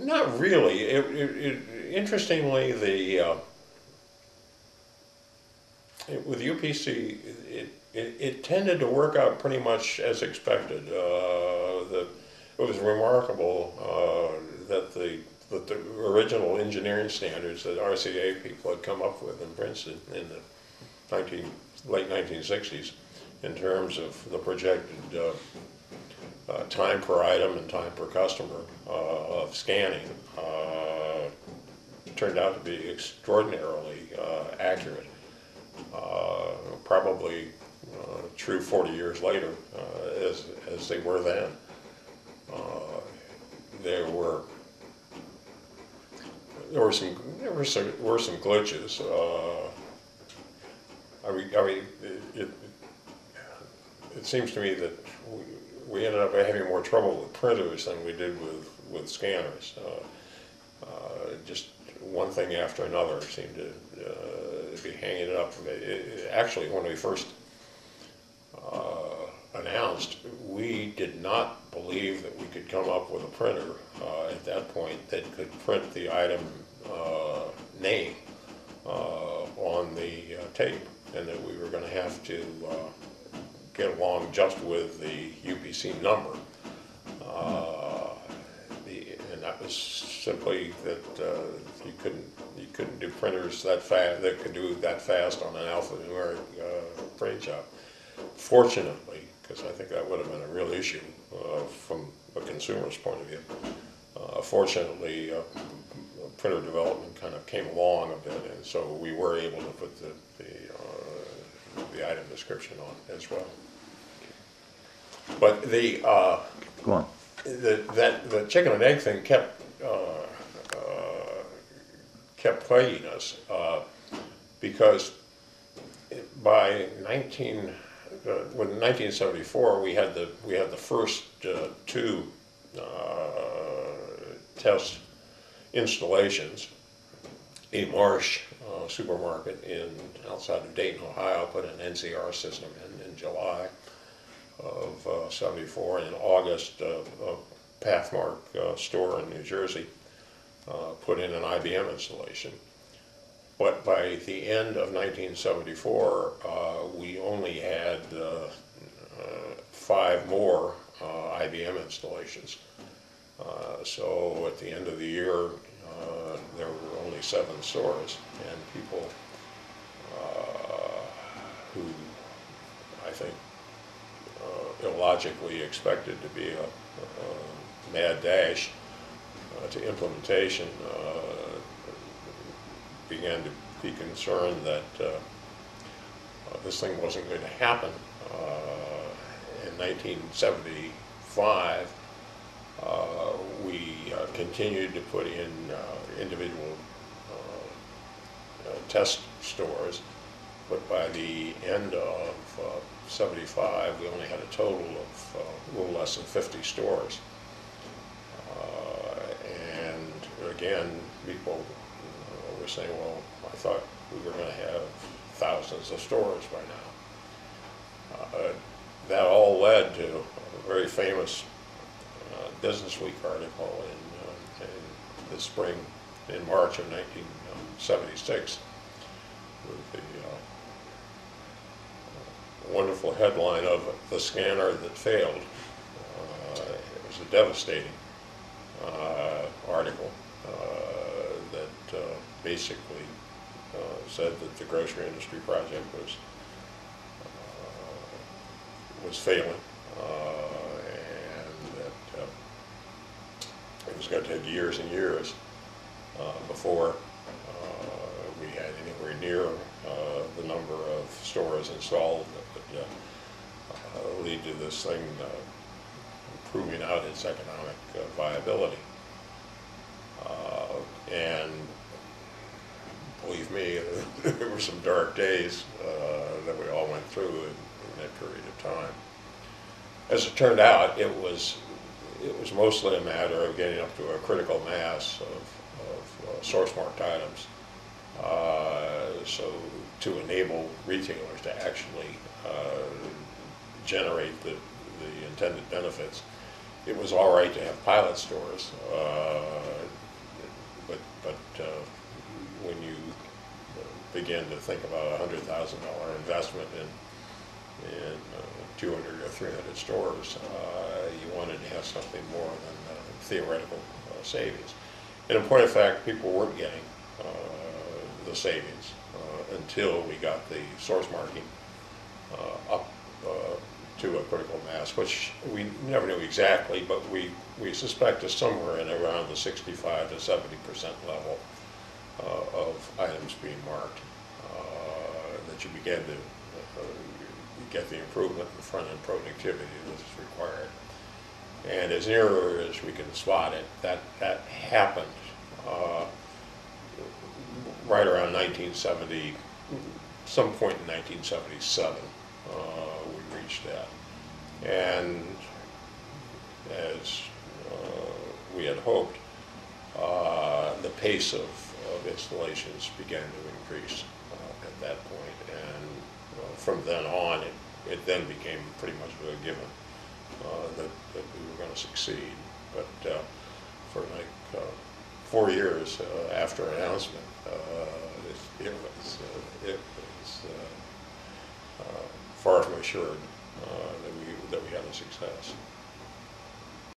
Not really. Interestingly, with UPC, it tended to work out pretty much as expected. It was remarkable that the original engineering standards that RCA people had come up with in Princeton in the late 1960s, in terms of the projected time per item and time per customer of scanning, turned out to be extraordinarily accurate. Probably true 40 years later, as they were then. There were some glitches. It seems to me that we ended up having more trouble with printers than we did with scanners. Just one thing after another seemed to be hanging it up. Actually, when we first announced, we did not believe that we could come up with a printer at that point that could print the item name on the tape, and that we were going to have to get along just with the UPC number. And that was simply that you couldn't do printers that fast that could do that fast on an alphanumeric print job. Fortunately, because I think that would have been a real issue from a consumer's point of view. Fortunately, printer development kind of came along a bit, and so we were able to put the item description on as well. But Go on. The chicken and egg thing kept plaguing us because by 1974 we had the first two test installations. A Marsh supermarket outside of Dayton, Ohio, put an NCR system in July of 74. In August, a Pathmark store in New Jersey put in an IBM installation. But by the end of 1974, we only had 5 more IBM installations. So at the end of the year, there were only 7 stores, and people who I think illogically expected to be a mad dash to implementation began to be concerned that this thing wasn't going to happen. In 1975, we continued to put in individual test stores, but by the end of 75, we only had a total of a little less than 50 stores. And again, people were saying, well, I thought we were going to have thousands of stores by now. That all led to a very famous Business Week article in the spring, in March of 1976, with the wonderful headline of "The Scanner That Failed." It was a devastating article that basically said that the grocery industry project was failing, and that it was going to take years and years before we had anywhere near the number of stores installed that would lead to this thing proving out its economic viability. And believe me, there were some dark days that we all went through in that period of time. As it turned out, it was mostly a matter of getting up to a critical mass of source marked items, so to enable retailers to actually generate the intended benefits. It was all right to have pilot stores. but when you begin to think about a $100,000 investment in 200 or 300 stores, you wanted to have something more than theoretical savings. And in point of fact, people weren't getting the savings until we got the source marking up to a critical mass, which we never knew exactly, but we suspect is somewhere in around the 65 to 70% level of items being marked, that you begin to get the improvement in front-end productivity that is required. And as near as we can spot it, that happened right around 1970, some point in 1977, we reached that. And as we had hoped, the pace of installations began to increase at that point. And from then on, it then became pretty much a given that we were going to succeed. But for like 4 years after announcement, it was far from assured that we had a success.